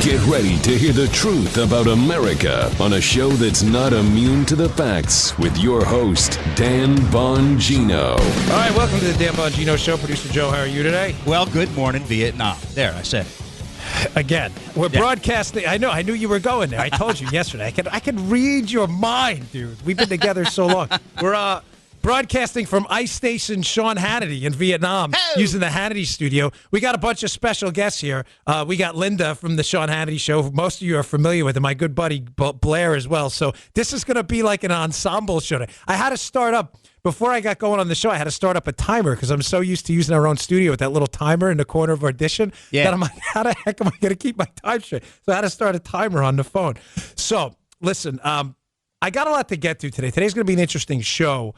Get ready to hear the truth about America on a show that's not immune to the facts with your host, Dan Bongino. All right, welcome to the Dan Bongino Show. Producer Joe, how are you today? Well, good morning, Vietnam. There, I said it. Again, we're broadcasting. I knew you were going there. I told you yesterday. I can read your mind, dude. We've been together so long. We're broadcasting from Ice Station Sean Hannity in Vietnam using the Hannity studio. We got a bunch of special guests here. We got Linda from the Sean Hannity Show. Most of you are familiar with him. My good buddy Blair as well. So this is going to be like an ensemble show. I had to start up. Before I got going on the show, I had to start up a timer because I'm so used to using our own studio with that little timer in the corner of Audition that I'm like, how the heck am I going to keep my time straight? So I had to start a timer on the phone. So, listen, I got a lot to get to today. Today's going to be an interesting show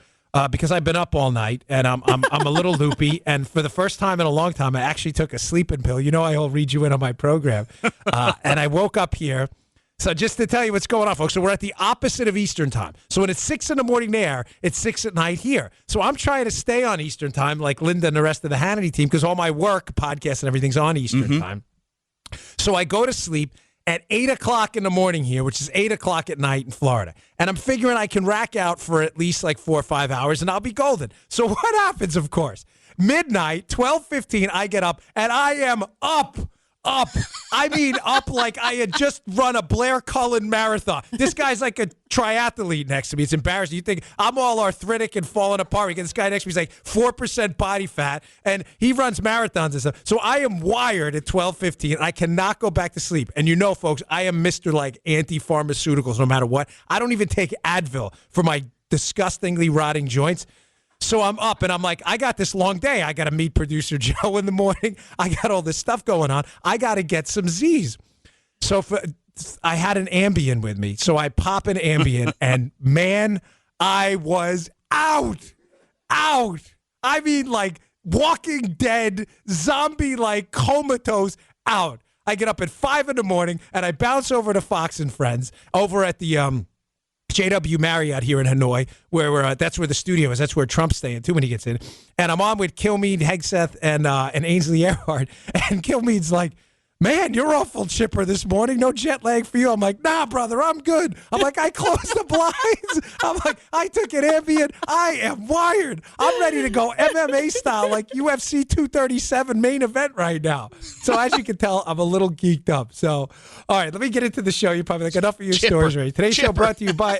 because I've been up all night and I'm a little loopy. And for the first time in a long time, I actually took a sleeping pill. You know I'll read you in on my program. And I woke up here. So just to tell you what's going on, folks, so we're at the opposite of Eastern time. So when it's 6 in the morning there, it's 6 at night here. So I'm trying to stay on Eastern time like Linda and the rest of the Hannity team because all my work, podcasts, and everything's on Eastern time. So I go to sleep at 8 o'clock in the morning here, which is 8 o'clock at night in Florida. And I'm figuring I can rack out for at least like 4 or 5 hours and I'll be golden. So what happens, of course? Midnight, 12:15, I get up and I am up. I mean, up like I had just run a Blair Cullen marathon. This guy's like a triathlete next to me. It's embarrassing. You think I'm all arthritic and falling apart. We get this guy next to me. He's like 4% body fat, and he runs marathons and stuff. So I am wired at 12:15. I cannot go back to sleep. And you know, folks, I am Mr. like anti-pharmaceuticals no matter what. I don't even take Advil for my disgustingly rotting joints. So I'm up, and I'm like, I got this long day. I got to meet producer Joe in the morning. I got all this stuff going on. I got to get some Z's. So I had an Ambien with me. So I pop an Ambien, and, man, I was out. I mean, like, Walking Dead, zombie-like, comatose, out. I get up at 5 in the morning, and I bounce over to Fox and Friends over at the JW Marriott here in Hanoi, where that's where the studio is. That's where Trump's staying too when he gets in. And I'm on with Kilmeade, Hegseth, and Ainsley Earhart. And Kilmeade's like, man, you're awful chipper this morning. No jet lag for you. I'm like, nah, brother, I'm good. I'm like, I closed the blinds. I'm like, I took an Ambien. I am wired. I'm ready to go MMA style, like UFC 237 main event right now. So as you can tell, I'm a little geeked up. So, all right, let me get into the show. You're probably like, enough of your stories, right? Today's show brought to you by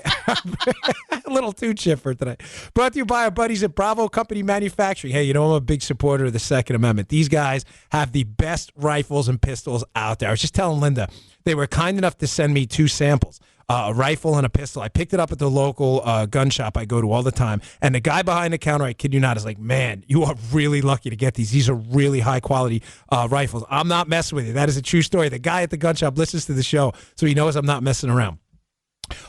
a little too chipper today. Brought to you by our buddies at Bravo Company Manufacturing. Hey, you know I'm a big supporter of the Second Amendment. These guys have the best rifles and pistols out there. I was just telling Linda, they were kind enough to send me 2 samples, a rifle and a pistol. I picked it up at the local gun shop I go to all the time, and the guy behind the counter, I kid you not, is like, man, you are really lucky to get these. These are really high-quality rifles. I'm not messing with you. That is a true story. The guy at the gun shop listens to the show, so he knows I'm not messing around.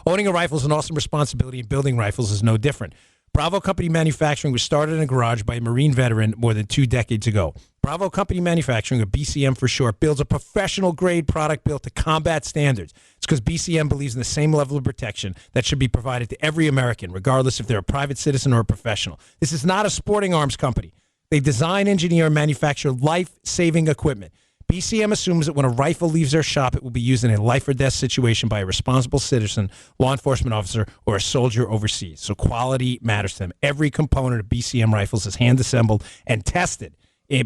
Owning a rifle is an awesome responsibility, and building rifles is no different. Bravo Company Manufacturing was started in a garage by a Marine veteran more than 2 decades ago. Bravo Company Manufacturing, or BCM for short, builds a professional-grade product built to combat standards. It's because BCM believes in the same level of protection that should be provided to every American, regardless if they're a private citizen or a professional. This is not a sporting arms company. They design, engineer, and manufacture life-saving equipment. BCM assumes that when a rifle leaves their shop, it will be used in a life or death situation by a responsible citizen, law enforcement officer, or a soldier overseas. So quality matters to them. Every component of BCM rifles is hand-assembled and tested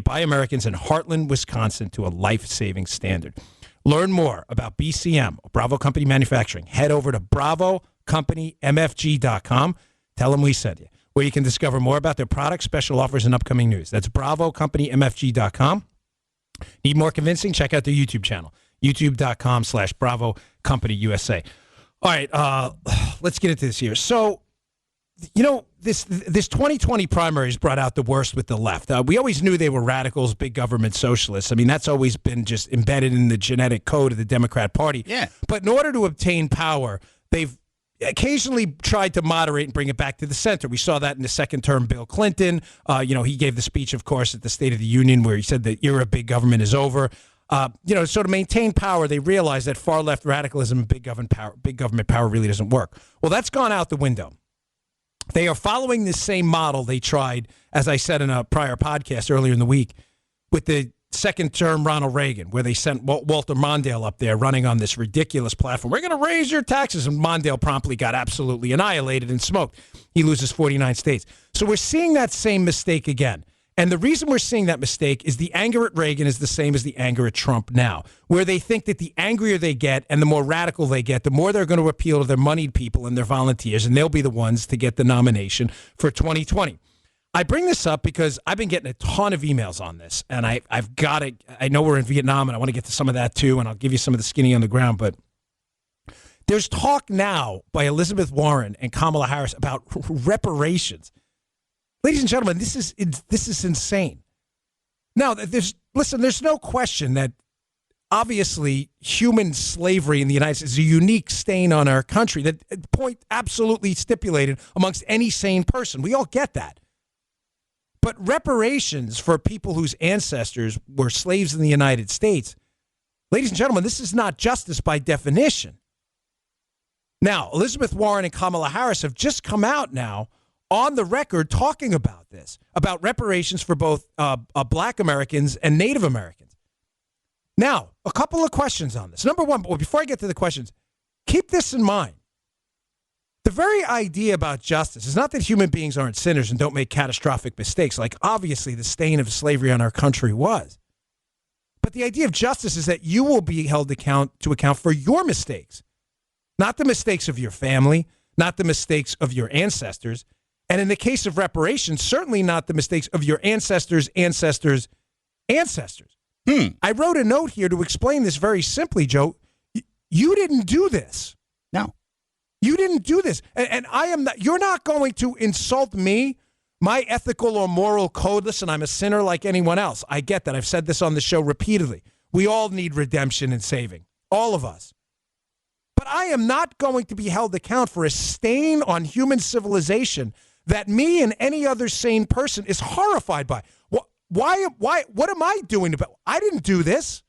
by Americans in Heartland, Wisconsin, to a life-saving standard. Learn more about BCM, Bravo Company Manufacturing. Head over to BravoCompanyMFG.com. Tell them we sent you, where you can discover more about their products, special offers, and upcoming news. That's BravoCompanyMFG.com. Need more convincing? Check out their YouTube channel, youtube.com/Bravo Company USA. All right, let's get into this here. So, you know, this 2020 primaries brought out the worst with the left. We always knew they were radicals, big government socialists. I mean, that's always been just embedded in the genetic code of the Democrat Party. Yeah. But in order to obtain power, they've occasionally tried to moderate and bring it back to the center. We saw that in the second term Bill Clinton. He gave the speech, of course, at the State of the Union where he said the era of big government is over. So to maintain power, they realized that far left radicalism and big government power really doesn't work. Well, that's gone out the window. They are following the same model they tried, as I said in a prior podcast earlier in the week, with the second term Ronald Reagan, where they sent Walter Mondale up there running on this ridiculous platform. We're going to raise your taxes. And Mondale promptly got absolutely annihilated and smoked. He loses 49 states. So we're seeing that same mistake again. And the reason we're seeing that mistake is the anger at Reagan is the same as the anger at Trump now, where they think that the angrier they get and the more radical they get, the more they're going to appeal to their moneyed people and their volunteers, and they'll be the ones to get the nomination for 2020. I bring this up because I've been getting a ton of emails on this, and I've got to, I know we're in Vietnam, and I want to get to some of that too, and I'll give you some of the skinny on the ground, but there's talk now by Elizabeth Warren and Kamala Harris about reparations. Ladies and gentlemen, this is insane. Now, there's no question that obviously human slavery in the United States is a unique stain on our country. That point absolutely stipulated amongst any sane person. We all get that. But reparations for people whose ancestors were slaves in the United States, ladies and gentlemen, this is not justice by definition. Now, Elizabeth Warren and Kamala Harris have just come out now on the record talking about this, about reparations for both Black Americans and Native Americans. Now, a couple of questions on this. Number one, before I get to the questions, keep this in mind. The very idea about justice is not that human beings aren't sinners and don't make catastrophic mistakes, like obviously the stain of slavery on our country was. But the idea of justice is that you will be held to account for your mistakes, not the mistakes of your family, not the mistakes of your ancestors, and in the case of reparations, certainly not the mistakes of your ancestors' ancestors' ancestors. I wrote a note here to explain this very simply, Joe. You didn't do this. No. You didn't do this. And I am not, you're not going to insult me, my ethical or moral code. Listen, I'm a sinner like anyone else. I get that. I've said this on the show repeatedly. We all need redemption and saving. All of us. But I am not going to be held account for a stain on human civilization that me and any other sane person is horrified by. Why, what am I doing about? I didn't do this.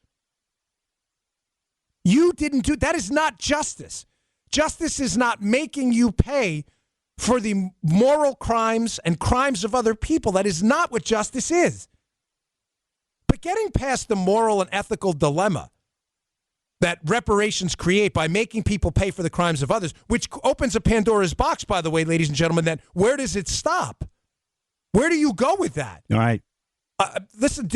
You didn't do, that is not justice. Justice is not making you pay for the moral crimes and crimes of other people. That is not what justice is. But getting past the moral and ethical dilemma that reparations create by making people pay for the crimes of others, which opens a Pandora's box, by the way, ladies and gentlemen, then where does it stop? Where do you go with that? All right. Listen,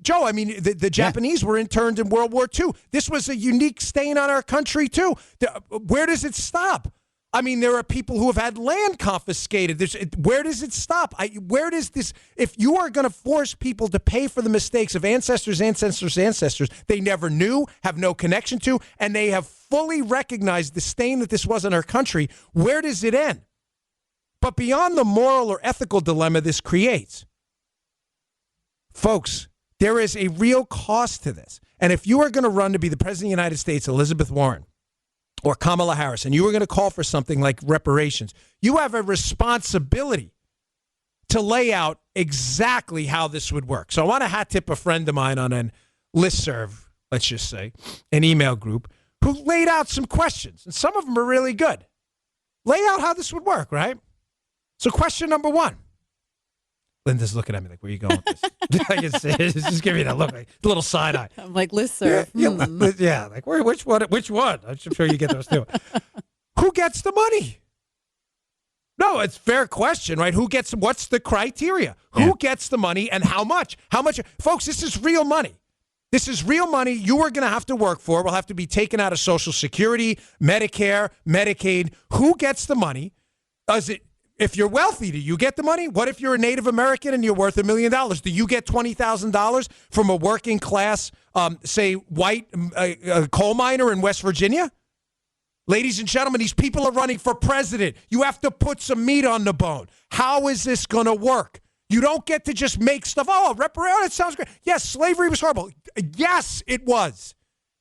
Joe, I mean, the Japanese were interned in World War II. This was a unique stain on our country, too. Where does it stop? I mean, there are people who have had land confiscated. Where does it stop? Where does this, if you are going to force people to pay for the mistakes of ancestors they never knew, have no connection to, and they have fully recognized the stain that this was in our country, where does it end? But beyond the moral or ethical dilemma this creates, folks, there is a real cost to this. And if you are going to run to be the President of the United States, Elizabeth Warren, or Kamala Harris, and you were going to call for something like reparations, you have a responsibility to lay out exactly how this would work. So I want to hat tip a friend of mine on an listserv, let's just say, an email group, who laid out some questions, and some of them are really good. Lay out how this would work, right? So question number one. Linda's looking at me like, where are you going with this? I can see it. It's just giving me that look, like a little side eye. I'm like, listserv. Yeah, like, which one? I'm sure you get those too. Who gets the money? No, it's a fair question, right? What's the criteria? Yeah. Who gets the money and how much? How much? Folks, this is real money. This is real money you are going to have to work for. Will have to be taken out of Social Security, Medicare, Medicaid. Who gets the money? If you're wealthy, do you get the money? What if you're a Native American and you're worth $1 million? Do you get $20,000 from a working class, say, white coal miner in West Virginia? Ladies and gentlemen, these people are running for president. You have to put some meat on the bone. How is this going to work? You don't get to just make stuff. It sounds great. Yes, slavery was horrible. Yes, it was.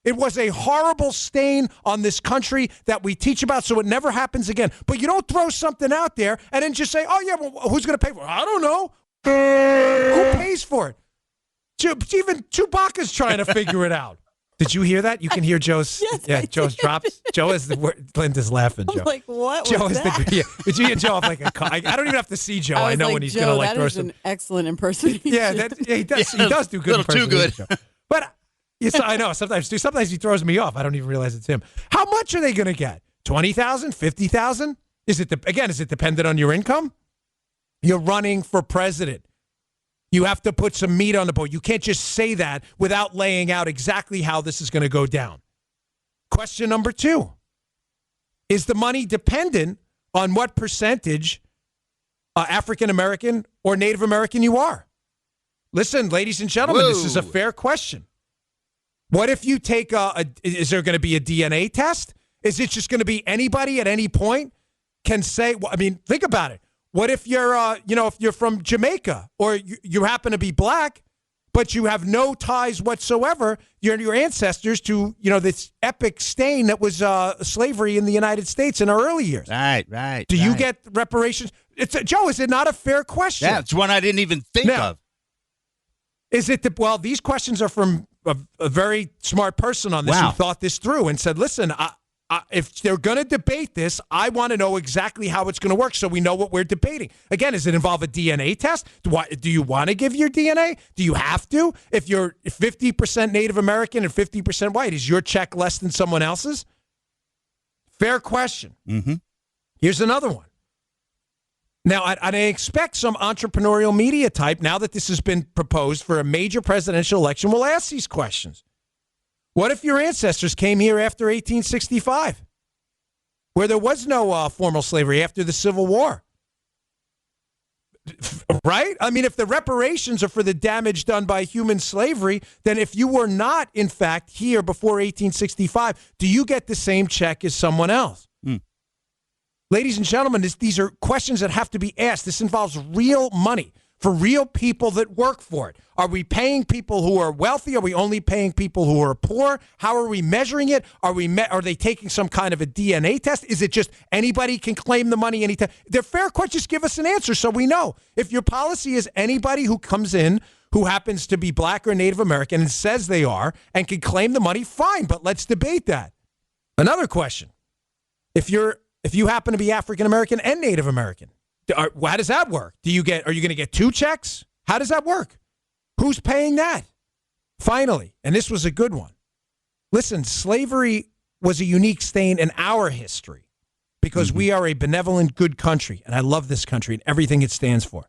It was a horrible stain on this country that we teach about so it never happens again. But you don't throw something out there and then just say, who's going to pay for it? I don't know. Who pays for it? Even Chewbacca's trying to figure it out. Did you hear that? You can hear Joe's. Yes, Joe's drops. Joe is the word. Linda's laughing. Joe. I'm like, what Joe was is that? Did you hear Joe? Like I don't even have to see Joe. I know like, when he's Joe, gonna like that throw is some. an excellent impersonation. Yeah, he does. He does do good. A little too good. But I know sometimes he throws me off. I don't even realize it's him. How much are they going to get? 20,000, 50,000? Is it dependent on your income? You're running for president. You have to put some meat on the bone. You can't just say that without laying out exactly how this is going to go down. Question number 2. Is the money dependent on what percentage African American or Native American you are? Listen, ladies and gentlemen, This is a fair question. What if you take is there going to be a DNA test? Is it just going to be anybody at any point can say, well, I mean, think about it. What if you're, if you're from Jamaica or you happen to be black, but you have no ties whatsoever, your ancestors to, this epic stain that was slavery in the United States in our early years. Right. Do you get reparations? Joe, is it not a fair question? Yeah, it's one I didn't even think of. Is it these questions are from a very smart person on this who thought this through and said, listen, if they're going to debate this, I want to know exactly how it's going to work so we know what we're debating. Again, does it involve a DNA test? Do you want to give your DNA? Do you have to? If you're 50% Native American and 50% white, is your check less than someone else's? Fair question. Mm-hmm. Here's another one. Now, I expect some entrepreneurial media type, now that this has been proposed for a major presidential election, will ask these questions. What if your ancestors came here after 1865, where there was no formal slavery after the Civil War? Right? I mean, if the reparations are for the damage done by human slavery, then if you were not, in fact, here before 1865, do you get the same check as someone else? Ladies and gentlemen, these are questions that have to be asked. This involves real money for real people that work for it. Are we paying people who are wealthy? Are we only paying people who are poor? How are we measuring it? Are they taking some kind of a DNA test? Is it just anybody can claim the money anytime? They're fair questions. Just give us an answer so we know. If your policy is anybody who comes in who happens to be black or Native American and says they are and can claim the money, fine, but let's debate that. Another question. If you happen to be African American and Native American, how does that work? Are you going to get 2 checks? How does that work? Who's paying that? Finally, and this was a good one. Listen, slavery was a unique stain in our history because we are a benevolent, good country, and I love this country and everything it stands for.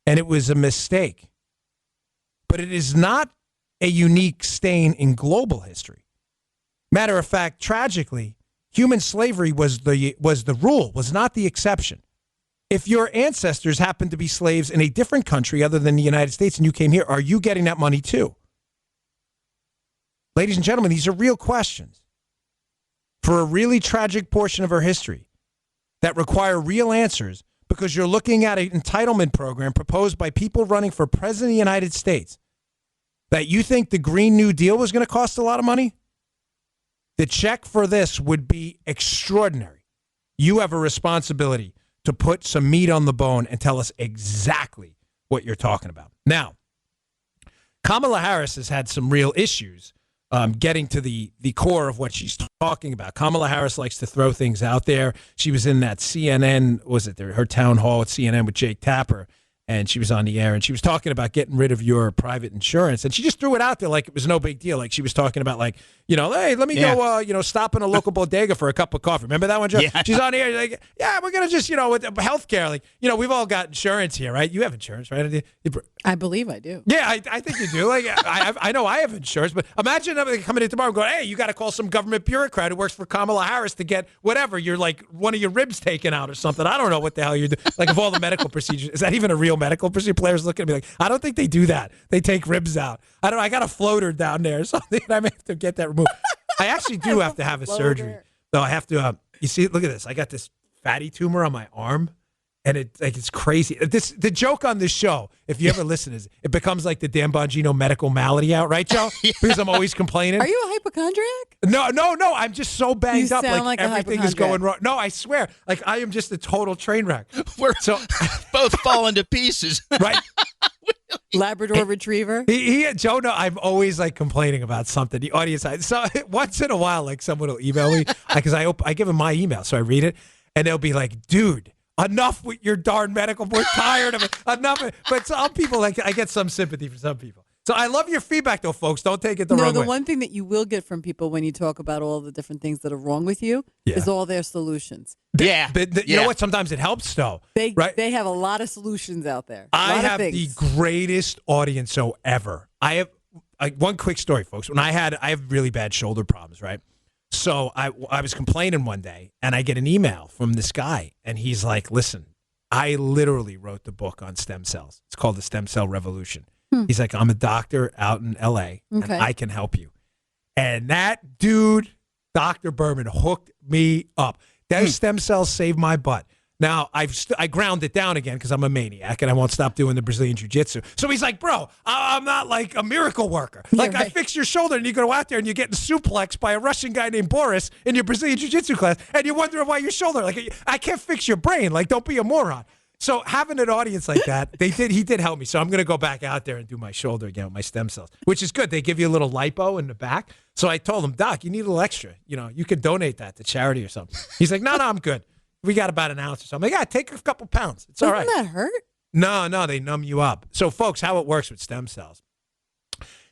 And it was a mistake. But it is not a unique stain in global history. Matter of fact, tragically, human slavery was the rule, was not the exception. If your ancestors happened to be slaves in a different country other than the United States and you came here, are you getting that money too? Ladies and gentlemen, these are real questions for a really tragic portion of our history that require real answers because you're looking at an entitlement program proposed by people running for president of the United States that you think the Green New Deal was going to cost a lot of money? The check for this would be extraordinary. You have a responsibility to put some meat on the bone and tell us exactly what you're talking about. Now, Kamala Harris has had some real issues getting to the core of what she's talking about. Kamala Harris likes to throw things out there. She was in that CNN, her town hall at CNN with Jake Tapper, and she was on the air, and she was talking about getting rid of your private insurance, and she just threw it out there like it was no big deal. Like she was talking about, like, hey, let me go, stop in a local bodega for a cup of coffee. Remember that one, Joe? Yeah. She's on the air, like, yeah, we're gonna just, with healthcare, like, we've all got insurance here, right? You have insurance, right? I believe I do. Yeah, I think you do. Like, I know I have insurance, but imagine coming in tomorrow and going, hey, you got to call some government bureaucrat who works for Kamala Harris to get whatever. You're like one of your ribs taken out or something. I don't know what the hell you're doing. Like, of all the medical procedures, is that even a real medical procedure? Players looking at me like, I don't think they do that. They take ribs out. I got a floater down there or something. I may have to get that removed. I actually do have to have a surgery. So I have to, you see, look at this. I got this fatty tumor on my arm. And it's crazy. The joke on this show, if you ever listen, is it becomes like the Dan Bongino medical malady out, right, Joe? Yeah. Because I'm always complaining. Are you a hypochondriac? No. I'm just so banged you up. Sound like everything is going wrong. No, I swear. Like, I am just a total train wreck. We're both falling to pieces. Right. Labrador Retriever. Joe, no, I'm always like complaining about something. The audience, so once in a while, like someone will email me because I give them my email, so I read it, and they'll be like, "Dude, enough with your darn medical. We're tired of it. Enough." But some people, like, I get some sympathy for some people. So I love your feedback, though, folks. Don't take it the wrong way. No, the one thing that you will get from people when you talk about all the different things that are wrong with you is all their solutions. Yeah. But you know what? Sometimes it helps, though. They right? they have a lot of solutions out there. I have the greatest audience ever. I have one quick story, folks. When I have really bad shoulder problems, right? So I was complaining one day, and I get an email from this guy, and he's like, "Listen, I literally wrote the book on stem cells. It's called The Stem Cell Revolution." He's like, "I'm a doctor out in L.A., and I can help you." And that dude, Dr. Berman, hooked me up. Those stem cells saved my butt. Now, I ground it down again because I'm a maniac, and I won't stop doing the Brazilian Jiu-Jitsu. So he's like, "Bro, I'm not like a miracle worker. Like, I fix your shoulder, and you go out there, and you're getting suplexed by a Russian guy named Boris in your Brazilian Jiu-Jitsu class, and you're wondering why your shoulder. Like, I can't fix your brain. Like, don't be a moron." So having an audience like that, he did help me. So I'm going to go back out there and do my shoulder again with my stem cells, which is good. They give you a little lipo in the back. So I told him, "Doc, you need a little extra. You know, you could donate that to charity or something." He's like, No, I'm good. We got about an ounce or something. I'm like, "Yeah, take a couple pounds. It's all right." Doesn't that hurt? No, they numb you up. So folks, how it works with stem cells.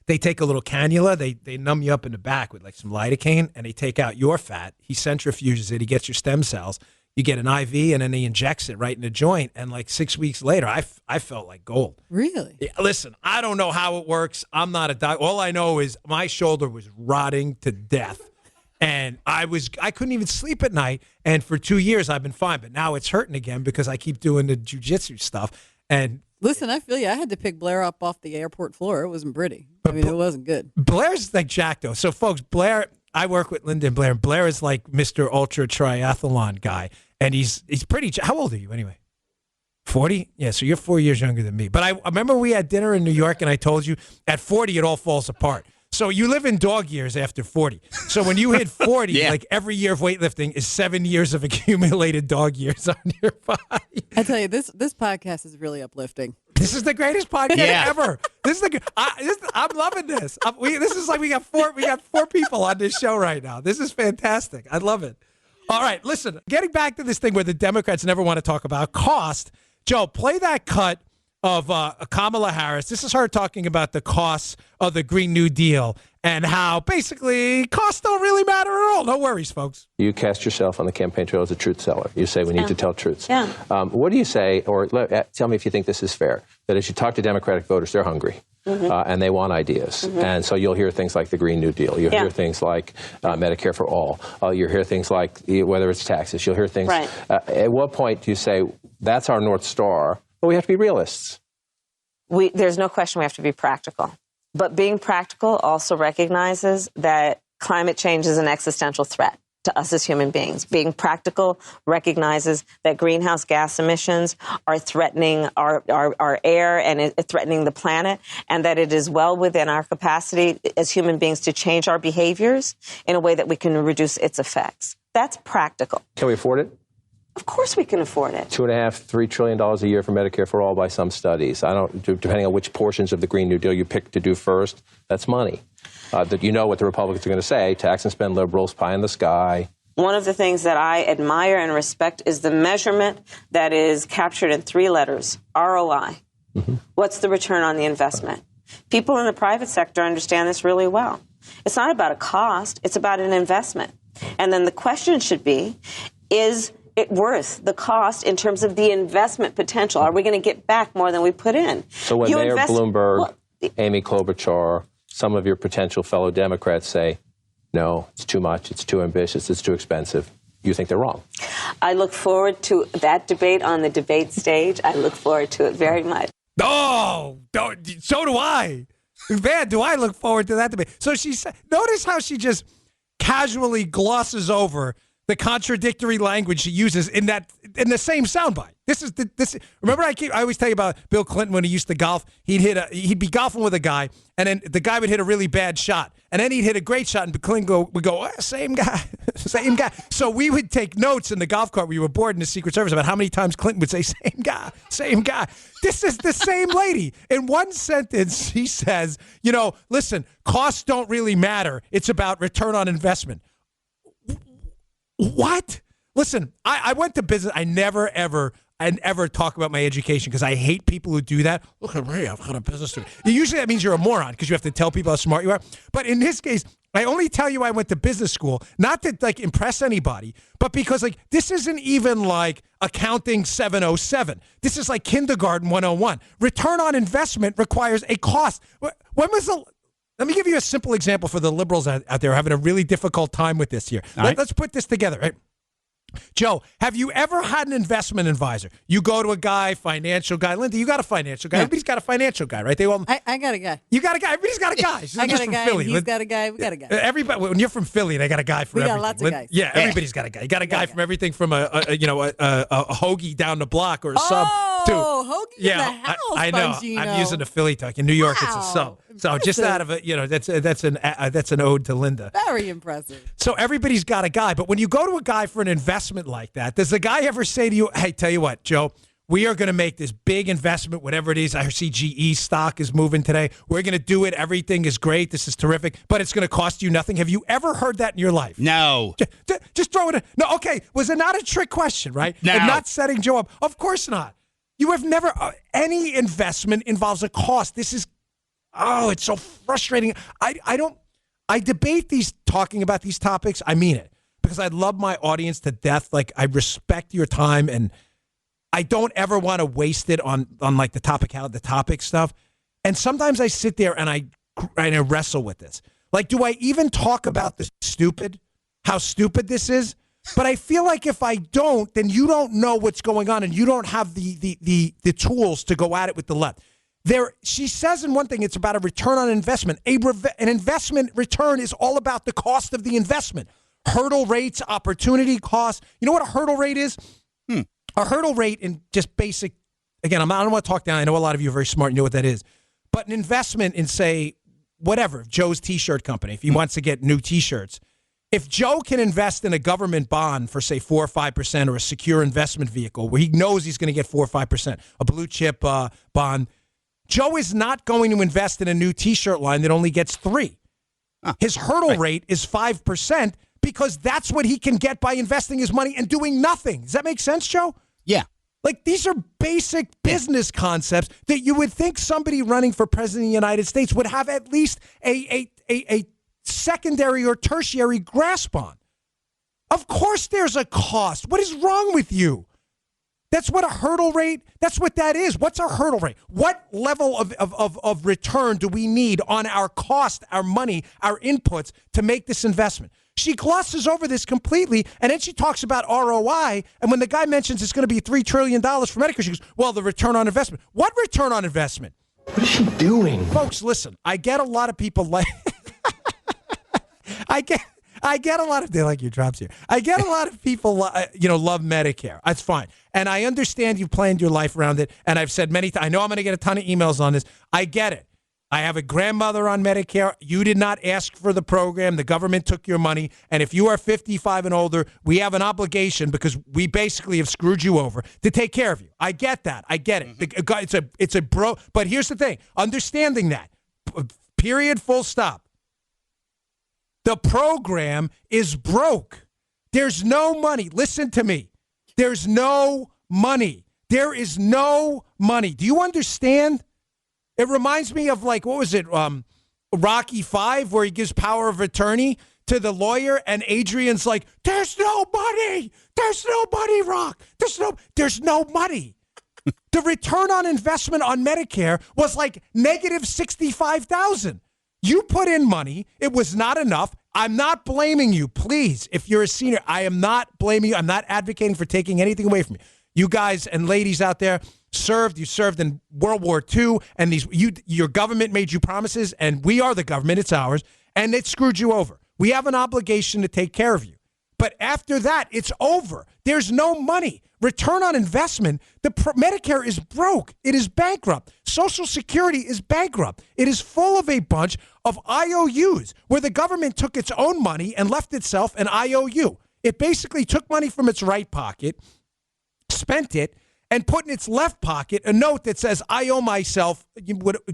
They take a little cannula, they numb you up in the back with like some lidocaine, and they take out your fat. He centrifuges it. He gets your stem cells. You get an IV, and then he injects it right in the joint. And like 6 weeks later, I felt like gold. Really? Yeah, listen, I don't know how it works. I'm not a doctor. All I know is my shoulder was rotting to death. And I couldn't even sleep at night. And for 2 years, I've been fine. But now it's hurting again because I keep doing the jiu-jitsu stuff. And listen, I feel you. I had to pick Blair up off the airport floor. It wasn't pretty. I mean, it wasn't good. Blair's like Jack, though. So, folks, Blair, I work with Linda and Blair. And Blair is like Mr. Ultra Triathlon guy. And he's pretty. How old are you anyway? 40? Yeah, so you're 4 years younger than me. But I remember we had dinner in New York, and I told you at 40 it all falls apart. So you live in dog years after 40. So when you hit 40, like every year of weightlifting is 7 years of accumulated dog years on your body. I tell you, this podcast is really uplifting. This is the greatest podcast ever. This is I'm loving this. This is like we got four people on this show right now. This is fantastic. I love it. All right, listen, getting back to this thing where the Democrats never want to talk about cost. Joe, play that cut of Kamala Harris. This is her talking about the costs of the Green New Deal and how basically costs don't really matter at all. No worries, folks. You cast yourself on the campaign trail as a truth seller. You say we need to tell truths. Yeah. What do you say, or tell me if you think this is fair, that as you talk to Democratic voters, they're hungry. And they want ideas. And so you'll hear things like the Green New Deal. You'll hear things like Medicare for all. You'll hear things like whether it's taxes. You'll hear things. Right. At what point do you say, that's our North Star, but we have to be realists? There's no question we have to be practical. But being practical also recognizes that climate change is an existential threat to us as human beings. Being practical recognizes that greenhouse gas emissions are threatening our air and it's threatening the planet, and that it is well within our capacity as human beings to change our behaviors in a way that we can reduce its effects. That's practical. Can we afford it? Of course we can afford it. $2.5–3 trillion a year for Medicare for all by some studies. Depending on which portions of the Green New Deal you pick to do first, that's money. That you know what the Republicans are going to say, tax and spend liberals, pie in the sky. One of the things that I admire and respect is the measurement that is captured in 3 letters, ROI. What's the return on the investment? People in the private sector understand this really well. It's not about a cost, it's about an investment. And then the question should be, is it worth the cost in terms of the investment potential? Are we going to get back more than we put in? So when Mayor Bloomberg, Amy Klobuchar, some of your potential fellow Democrats say, no, it's too much, it's too ambitious, it's too expensive, you think they're wrong? I look forward to that debate on the debate stage. I look forward to it very much. Oh, so do I. Man, do I look forward to that debate. So she said, notice how she just casually glosses over the contradictory language she uses in that in the same soundbite. This. Remember, I always tell you about Bill Clinton when he used to golf. He'd be golfing with a guy, and then the guy would hit a really bad shot, and then he'd hit a great shot, and Clinton would go, same guy, same guy. So we would take notes in the golf cart. We were bored in the Secret Service about how many times Clinton would say, same guy, same guy. This is the same lady. In one sentence, he says, listen, costs don't really matter. It's about return on investment. What? Listen, I went to business. I never, ever talk about my education because I hate people who do that. Look at me, I've got a business degree. Usually that means you're a moron because you have to tell people how smart you are. But in this case, I only tell you I went to business school, not to impress anybody, but because this isn't even like accounting 707. This is like kindergarten 101. Return on investment requires a cost. Let me give you a simple example for the liberals out there having a really difficult time with this here. Let's put this together, right? Joe, have you ever had an investment advisor? You go to a guy, financial guy. Linda, you got a financial guy. Yeah. Everybody's got a financial guy, right? I got a guy. You got a guy. Everybody's got a guy. I got a guy. Philly. He's got a guy. We got a guy. Everybody, when you're from Philly, they got a guy for everything. We got lots of guys. Yeah, everybody's got a guy. You got a guy from everything from a hoagie down the block or a sub. Oh, hoagie in the house, I know. Bongino. I'm using a Philly talk. In New York, it's a sub. So just out of it, that's an ode to Linda. Very impressive. So everybody's got a guy, but when you go to a guy for an investment like that, does the guy ever say to you, "Hey, tell you what, Joe, we are going to make this big investment, whatever it is. I see GE stock is moving today. We're going to do it. Everything is great. This is terrific, but it's going to cost you nothing." Have you ever heard that in your life? No. Just throw it in. No, okay. Was it not a trick question, right? No. And not setting Joe up. Of course not. You have never, any investment involves a cost. This is, it's so frustrating. I debate talking about these topics. I mean it because I love my audience to death. Like I respect your time and I don't ever want to waste it on like the topic stuff. And sometimes I sit there and I wrestle with this. Like, do I even talk about how stupid this is? But I feel like if I don't, then you don't know what's going on and you don't have the tools to go at it with the left. She says in one thing, it's about a return on investment. An investment return is all about the cost of the investment. Hurdle rates, opportunity costs. You know what a hurdle rate is? A hurdle rate in just basic, again, I don't want to talk down. I know a lot of you are very smart and know what that is. But an investment in, say, whatever, Joe's T-shirt company, if he wants to get new T-shirts, if Joe can invest in a government bond for, say, 4 or 5% or a secure investment vehicle where he knows he's going to get 4 or 5%, a blue chip bond, Joe is not going to invest in a new T-shirt line that only gets 3. His hurdle rate is 5% because that's what he can get by investing his money and doing nothing. Does that make sense, Joe? Yeah. Like, these are basic business concepts that you would think somebody running for president of the United States would have at least a secondary or tertiary grasp on. Of course there's a cost. What is wrong with you? That's what a hurdle rate, that's what that is. What's our hurdle rate? What level of return do we need on our cost, our money, our inputs to make this investment? She glosses over this completely, and then she talks about ROI, and when the guy mentions it's going to be $3 trillion for Medicare, she goes, well, the return on investment. What return on investment? What is she doing? Folks, listen, I get a lot of people like... I get a lot of, they like your drops here. I get a lot of people, love Medicare. That's fine. And I understand you've planned your life around it. And I've said many times, I know I'm going to get a ton of emails on this. I get it. I have a grandmother on Medicare. You did not ask for the program. The government took your money. And if you are 55 and older, we have an obligation because we basically have screwed you over to take care of you. I get that. I get it. It's a bro. But here's the thing. Understanding that, period, full stop. The program is broke. There's no money. Listen to me. There's no money. There is no money. Do you understand? It reminds me of what was it? Rocky V, where he gives power of attorney to the lawyer, and Adrian's like, "There's no money. There's no money, Rock. There's no money." The return on investment on Medicare was like negative $65,000. You put in money. It was not enough. I'm not blaming you. Please, if you're a senior, I am not blaming you. I'm not advocating for taking anything away from you. You guys and ladies out there you served in World War II, and your government made you promises, and we are the government. It's ours, and it screwed you over. We have an obligation to take care of you. But after that, it's over. There's no money. return on investment, Medicare is broke. It is bankrupt. Social Security is bankrupt. It is full of a bunch of IOUs where the government took its own money and left itself an IOU. It basically took money from its right pocket, spent it, and put in its left pocket a note that says, I owe myself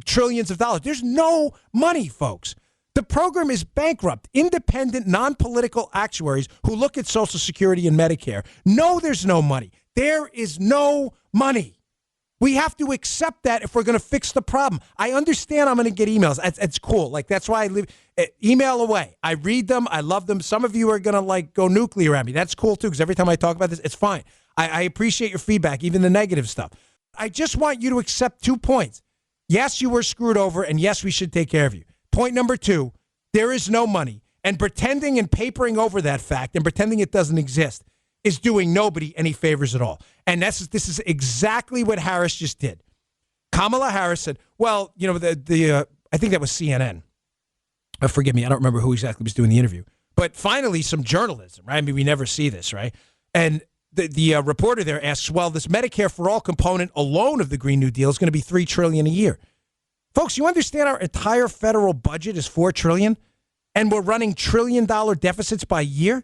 trillions of dollars. There's no money, folks. The program is bankrupt. Independent, non-political actuaries who look at Social Security and Medicare know there's no money. There is no money. We have to accept that if we're going to fix the problem. I understand I'm going to get emails. It's cool. Like, that's why I leave email away. I read them. I love them. Some of you are going to, like, go nuclear at me. That's cool, too, because every time I talk about this, it's fine. I appreciate your feedback, even the negative stuff. I just want you to accept 2 points. Yes, you were screwed over, and yes, we should take care of you. Point number 2, there is no money. And pretending and papering over that fact and pretending it doesn't exist is doing nobody any favors at all. And this is exactly what Harris just did. Kamala Harris said, well, you know, I think that was CNN. Forgive me, I don't remember who exactly was doing the interview. But finally, some journalism, right? I mean, we never see this, right? And the reporter there asks, well, this Medicare for All component alone of the Green New Deal is going to be $3 trillion a year. Folks, you understand our entire federal budget is $4 trillion, and we're running $1 trillion deficits by year?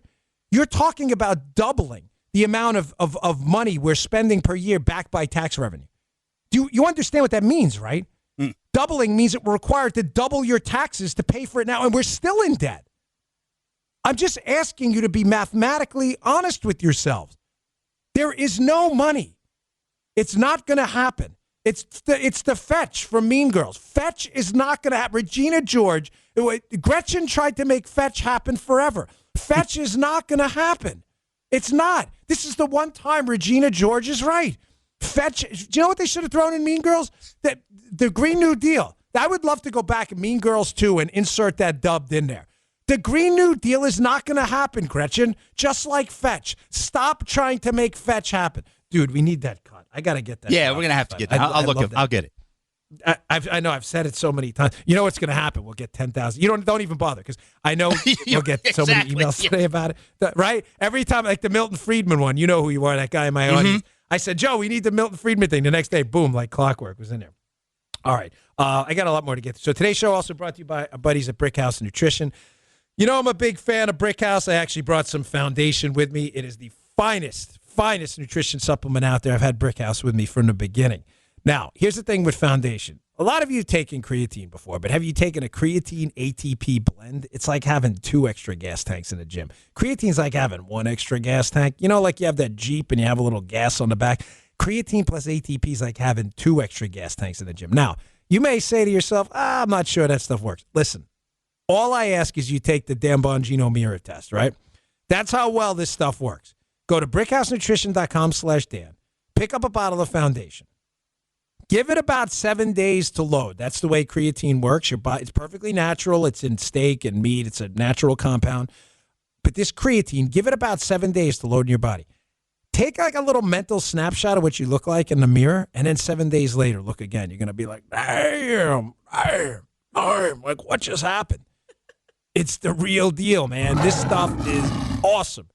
You're talking about doubling the amount of money we're spending per year backed by tax revenue. Do you understand what that means, right? Doubling means that we're required to double your taxes to pay for it now, and we're still in debt. I'm just asking you to be mathematically honest with yourselves. There is no money. It's not going to happen. It's the fetch from Mean Girls. Fetch is not going to happen. Regina George, Gretchen tried to make fetch happen forever. Fetch is not going to happen. It's not. This is the one time Regina George is right. Fetch. Do you know what they should have thrown in Mean Girls? The Green New Deal. I would love to go back in Mean Girls 2 and insert that dubbed in there. The Green New Deal is not going to happen, Gretchen, just like Fetch. Stop trying to make Fetch happen. Dude, we need that cut. I got to get that. Yeah, we're going to have to get that. I'll get it. I know I've said it so many times. You know what's going to happen? We'll get 10,000. You don't even bother because I know we'll get so many emails today about it. Right? Every time, like the Milton Friedman one, you know who you are, that guy in my audience. I said, Joe, we need the Milton Friedman thing. The next day, boom, like clockwork was in there. All right. I got a lot more to get to. So today's show also brought to you by our buddies at Brick House Nutrition. You know I'm a big fan of Brick House. I actually brought some Foundation with me. It is the finest nutrition supplement out there. I've had Brick House with me from the beginning. Now, here's the thing with Foundation. A lot of you have taken creatine before, but have you taken a creatine ATP blend? It's like having 2 extra gas tanks in the gym. Creatine's like having 1 extra gas tank. You know, like you have that Jeep and you have a little gas on the back. Creatine plus ATP is like having 2 extra gas tanks in the gym. Now, you may say to yourself, I'm not sure that stuff works. Listen, all I ask is you take the Dan Bongino mirror test, right? That's how well this stuff works. Go to brickhousenutrition.com/Dan. Pick up a bottle of Foundation. Give it about 7 days to load. That's the way creatine works. It's perfectly natural. It's in steak and meat. It's a natural compound. But this creatine, give it about 7 days to load in your body. Take like a little mental snapshot of what you look like in the mirror, and then 7 days later, look again. You're going to be like, damn, like what just happened? It's the real deal, man. This stuff is awesome.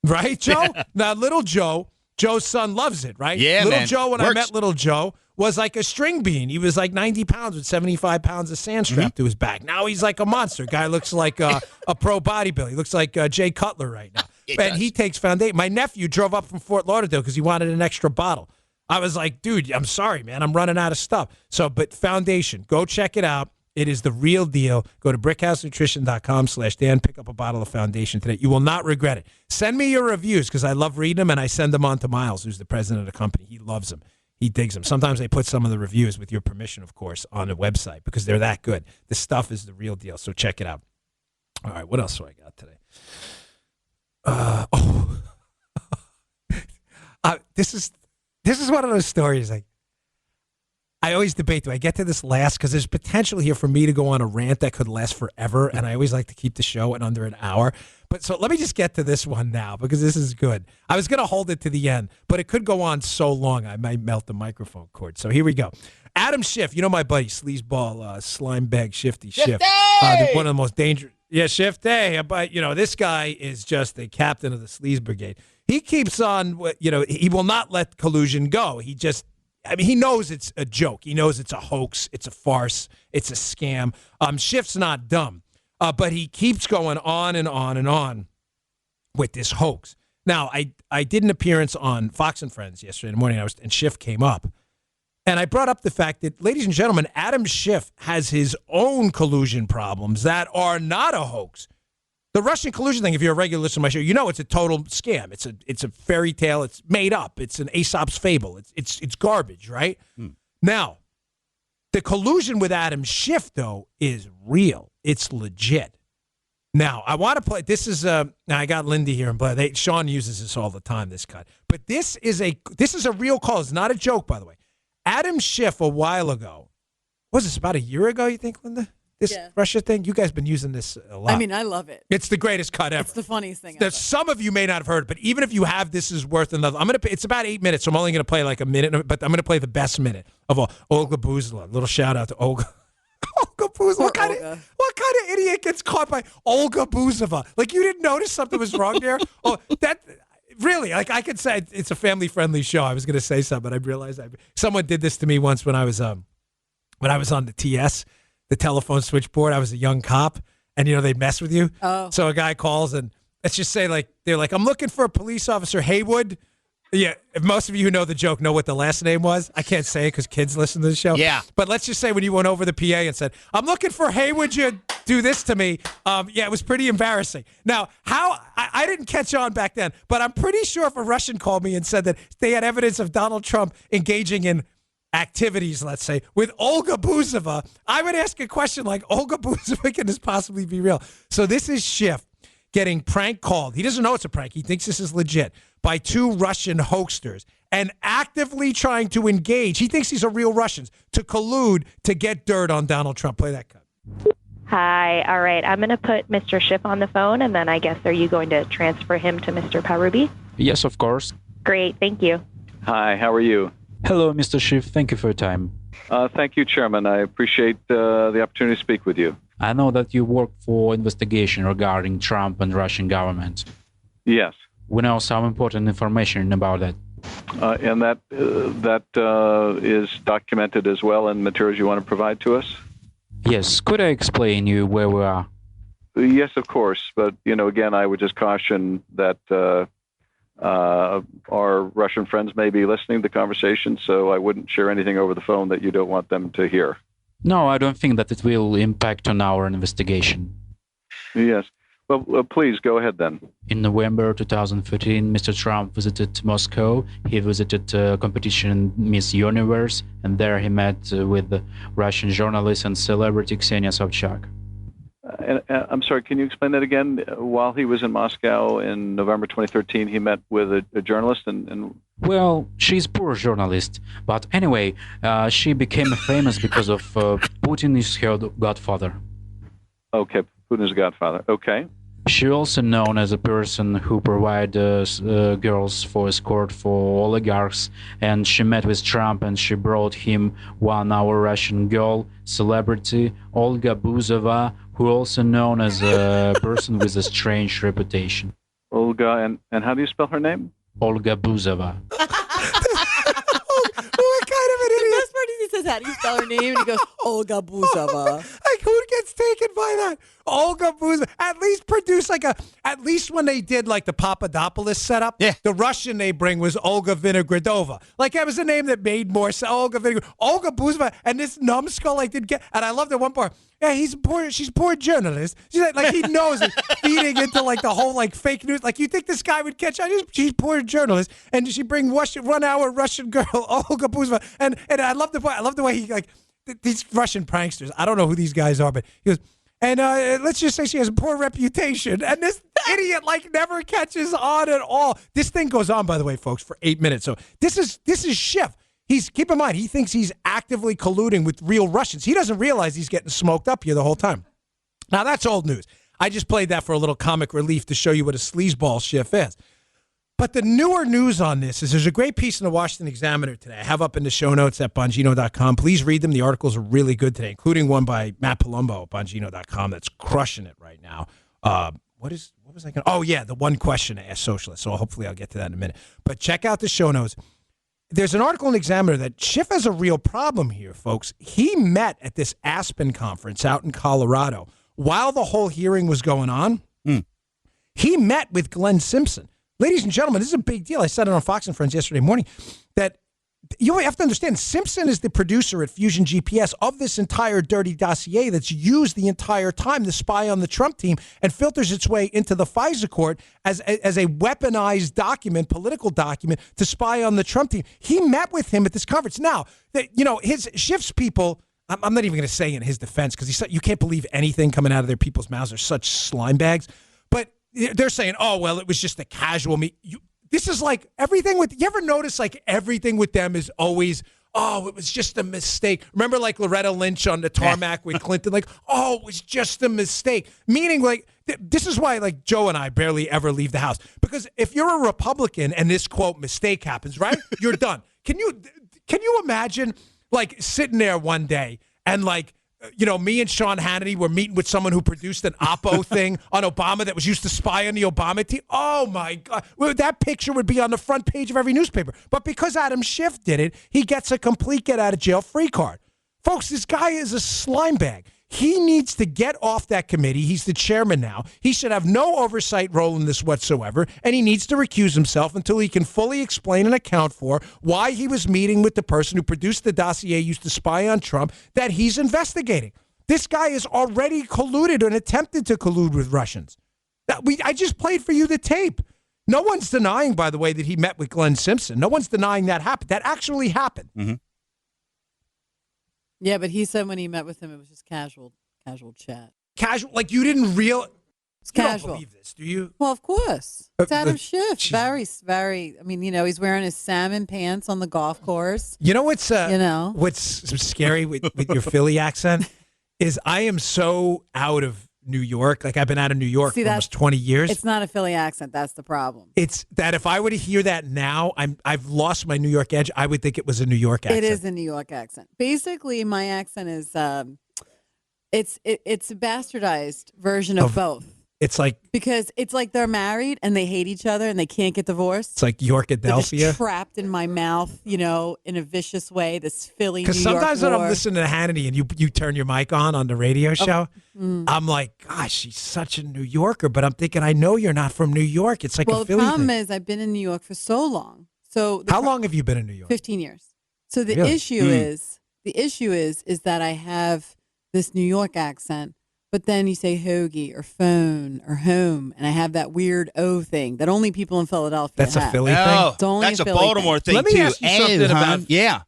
Right, Joe? Now, little Joe's son loves it, right? Yeah, Little man. Joe, when I met little Joe, was like a string bean. He was like 90 pounds with 75 pounds of sand strapped to his back. Now he's like a monster. Guy looks like a pro bodybuilder. He looks like Jay Cutler right now. He takes Foundation. My nephew drove up from Fort Lauderdale because he wanted an extra bottle. I was like, dude, I'm sorry, man. I'm running out of stuff. But Foundation, go check it out. It is the real deal. Go to brickhousenutrition.com/Dan. Pick up a bottle of Foundation today. You will not regret it. Send me your reviews because I love reading them, and I send them on to Miles, who's the president of the company. He loves them. He digs them. Sometimes I put some of the reviews, with your permission, of course, on the website because they're that good. The stuff is the real deal, so check it out. All right, what else do I got today? This is one of those stories like, I always debate, do I get to this last? Because there's potential here for me to go on a rant that could last forever, and I always like to keep the show at under an hour. But so let me just get to this one now, because this is good. I was going to hold it to the end, but it could go on so long I might melt the microphone cord. So here we go. Adam Schiff, you know my buddy, sleazeball, slime bag, Shifty Schiff. One of the most dangerous. Yeah, Schiff Day. But, this guy is just the captain of the sleaze brigade. He keeps on, he will not let collusion go. He knows it's a joke. He knows it's a hoax. It's a farce. It's a scam. Schiff's not dumb. But he keeps going on and on and on with this hoax. Now, I did an appearance on Fox and Friends yesterday morning, and Schiff came up. And I brought up the fact that, ladies and gentlemen, Adam Schiff has his own collusion problems that are not a hoax. The Russian collusion thing, if you're a regular listener to my show, it's a total scam. It's a fairy tale. It's made up. It's an Aesop's fable. It's garbage, right? Now, the collusion with Adam Schiff, though, is real. It's legit. Now, I want to play. This is now I got Lindy here and Blair. Sean uses this all the time. This cut, but this is a real call. It's not a joke, by the way. Adam Schiff a while ago. Was this about a year ago? You think, Linda? This Russia thing. You guys been using this a lot. I mean, I love it. It's the greatest cut ever. It's the funniest thing. That some of you may not have heard, but even if you have, this is worth another. It's about 8 minutes, so I'm only going to play like a minute, but I'm going to play the best minute of all. Olga Buzla. Little shout out to Olga. Olga Buzova. What kind of idiot gets caught by Olga Buzova? Like, you didn't notice something was wrong there? Oh, that really? Like, I could say it's a family-friendly show. I was going to say something, but I realized someone did this to me once when I was on the TS, the telephone switchboard. I was a young cop, and they mess with you. Oh. So a guy calls, and let's just say they're like, I'm looking for a police officer, Haywood. Yeah, if most of you who know the joke know what the last name was. I can't say it because kids listen to the show. Yeah. But let's just say when you went over the PA and said, I'm looking for Haywood, you do this to me. It was pretty embarrassing. Now, I didn't catch on back then, but I'm pretty sure if a Russian called me and said that they had evidence of Donald Trump engaging in activities, let's say, with Olga Buzova, I would ask a question like, Olga Buzova, can this possibly be real? So this is Schiff getting prank called. He doesn't know it's a prank. He thinks this is legit, by two Russian hoaxsters, and actively trying to engage. He thinks these are real Russians, to collude to get dirt on Donald Trump. Play that cut. Hi. All right. I'm going to put Mr. Schiff on the phone, and then I guess, are you going to transfer him to Mr. Parubi? Yes, of course. Great. Thank you. Hi. How are you? Hello, Mr. Schiff. Thank you for your time. Thank you, Chairman. I appreciate the opportunity to speak with you. I know that you work for investigation regarding Trump and Russian government. Yes. We know some important information about that. And that is documented as well in materials you want to provide to us? Yes. Could I explain you where we are? Yes, of course. But, again, I would just caution that our Russian friends may be listening to the conversation, so I wouldn't share anything over the phone that you don't want them to hear. No, I don't think that it will impact on our investigation. Yes. Well, please go ahead then. In November 2013, Mr. Trump visited Moscow. He visited competition Miss Universe, and there he met with the Russian journalist and celebrity Ksenia Sobchak. I'm sorry, can you explain that again? While he was in Moscow in November 2013, he met with a journalist and... Well, she's a poor journalist, but anyway, she became famous because of Putin is her godfather. Okay, Putin's godfather. Okay. She also known as a person who provides girls for escort for oligarchs, and she met with Trump and she brought him one-hour Russian girl, celebrity Olga Buzova, who also known as a person with a strange reputation. Olga, and how do you spell her name? Olga Buzova. What kind of an idiot? The best part is he says, how do you spell her name? And he goes, Olga Buzova. Like, who gets taken by that? Olga Buzova. At least produce at least when they did like the Papadopoulos setup, the Russian they bring was Olga Vinogradova. Like, that was a name that made more sense. Olga Buzova. And this numbskull, didn't get, and I loved at one part. Yeah, she's a poor journalist. She's like he knows it, feeding into the whole fake news. Like, you think this guy would catch on? She's a poor journalist, and she bring 1 hour Russian girl Olga Buzova. And I love the way he these Russian pranksters. I don't know who these guys are, but he goes, and let's just say she has a poor reputation. And this idiot never catches on at all. This thing goes on, by the way, folks, for 8 minutes. So this is Schiff. Keep in mind, he thinks he's actively colluding with real Russians. He doesn't realize he's getting smoked up here the whole time. Now, that's old news. I just played that for a little comic relief to show you what a sleazeball Schiff is. But the newer news on this is there's a great piece in the Washington Examiner today. I have up in the show notes at Bongino.com. Please read them. The articles are really good today, including one by Matt Palumbo at Bongino.com that's crushing it right now. What was I going to? Oh, yeah, the one question to ask socialists. So hopefully I'll get to that in a minute. But check out the show notes. There's an article in the Examiner that Schiff has a real problem here, folks. He met at this Aspen conference out in Colorado. While the whole hearing was going on, he met with Glenn Simpson. Ladies and gentlemen, this is a big deal. I said it on Fox and Friends yesterday morning that you have to understand Simpson is the producer at Fusion GPS of this entire dirty dossier that's used the entire time to spy on the Trump team and filters its way into the FISA court as a weaponized document, political document to spy on the Trump team. He met with him at this conference. Now, his Schiff's people, I'm not even going to say in his defense because you can't believe anything coming out of their people's mouths. They're such slime bags. But they're saying, oh, well, it was just a casual meet. This is like everything with, you ever notice like everything with them is always, oh, it was just a mistake. Remember like Loretta Lynch on the tarmac with Clinton, like, oh, it was just a mistake. Meaning like, this is why like Joe and I barely ever leave the house. Because if you're a Republican and this quote mistake happens, right, you're done. Can you imagine like sitting there one day and like, me and Sean Hannity were meeting with someone who produced an Oppo thing on Obama that was used to spy on the Obama team. Oh, my God. Well, that picture would be on the front page of every newspaper. But because Adam Schiff did it, he gets a complete get-out-of-jail-free card. Folks, this guy is a slime bag. He needs to get off that committee. He's the chairman now. He should have no oversight role in this whatsoever, and he needs to recuse himself until he can fully explain and account for why he was meeting with the person who produced the dossier used to spy on Trump that he's investigating. This guy has already colluded and attempted to collude with Russians. I just played for you the tape. No one's denying, by the way, that he met with Glenn Simpson. No one's denying that happened. That actually happened. Mm-hmm. Yeah, but he said when he met with him, it was just casual chat. Casual, like you didn't real. It's casual. Don't believe this, do you? Well, of course. It's Adam Schiff. Very, very. I mean, he's wearing his salmon pants on the golf course. You know what's scary with your Philly accent is I am so out of New York. Like I've been out of New York for almost 20 years. It's not a Philly accent. That's the problem. It's that if I were to hear that now, I've lost my New York edge. I would think it was a New York accent. It is a New York accent. Basically, my accent is it's a bastardized version of both. It's like because it's like they're married and they hate each other and they can't get divorced. It's like Yorkadelphia. They're just trapped in my mouth, in a vicious way. This Philly New York. Because sometimes when I'm listening to Hannity and you turn your mic on the radio show, I'm like, gosh, she's such a New Yorker. But I'm thinking, I know you're not from New York. It's like a Philly thing. Well, the problem is I've been in New York for so long. So how long have you been in New York? 15 years. So the issue is that I have this New York accent. But then you say hoagie or phone or home, and I have that weird O thing that only people in Philadelphia That's have. A Philly thing? It's only that's a a Philly Baltimore thing, Let me ask you something about... Yeah.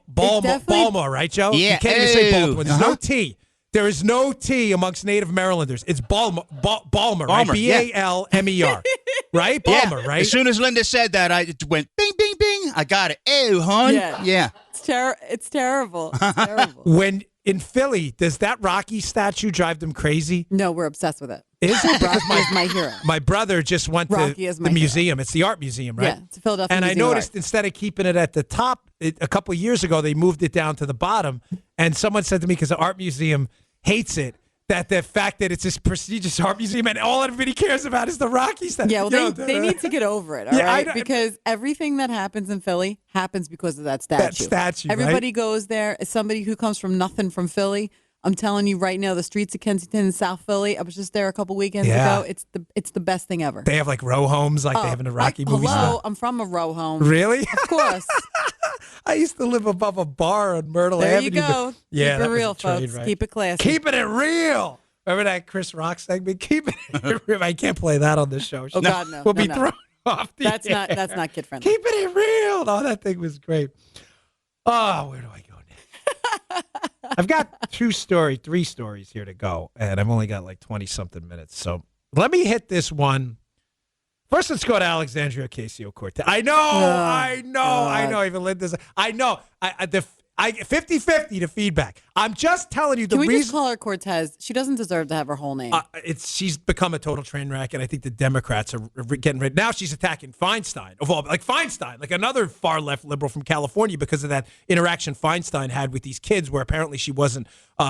Baltimore, right, Joe? Yeah. You can't even say Baltimore. There's no T. There is no T amongst native Marylanders. It's Balmer, right? B-A-L-M-E-R. Right? Balmer, right? As soon as Linda said that, I went bing, bing, bing. I got it. Oh, hon. Yeah. It's terrible. It's terrible. When in Philly, does that Rocky statue drive them crazy? No, we're obsessed with it. Is it? Rocky is my hero. My brother just went to the museum. It's the art museum, right? Yeah, it's a Philadelphia And Museum I noticed instead of keeping it at the top, a couple of years ago, they moved it down to the bottom. And someone said to me, because the art museum hates it, that the fact that it's this prestigious art museum and all everybody cares about is the Rocky statue. Yeah, well, they need to get over it, all right? Because everything that happens in Philly happens because of that statue. That statue, Everybody goes there. As somebody who comes from nothing from Philly, I'm telling you right now, the streets of Kensington and South Philly, I was just there a couple weekends ago. It's the best thing ever. They have like row homes like they have in the Rocky movies. Hello, I'm from a row home. Really? Of course. I used to live above a bar on Myrtle Avenue. There you go. Yeah, keep it real, folks. Right? Keep it classy. Keeping it real. Remember that Chris Rock segment? Keeping it real. I can't play that on this show. Oh, God, no. We'll be thrown off the air. That's not kid friendly. Keeping it real. Oh, that thing was great. Oh, where do I go next? I've got three stories here to go, and I've only got like 20-something minutes. So let me hit this one. First, let's go to Alexandria Ocasio-Cortez. I know. Even Linda's. I know. 50-50 to feedback. I'm just telling you the reason. Can we reason. just call her Cortez? She doesn't deserve to have her whole name. She's become a total train wreck, and I think the Democrats are getting rid. Now she's attacking Feinstein, like another far left liberal from California, because of that interaction Feinstein had with these kids, where apparently she wasn't.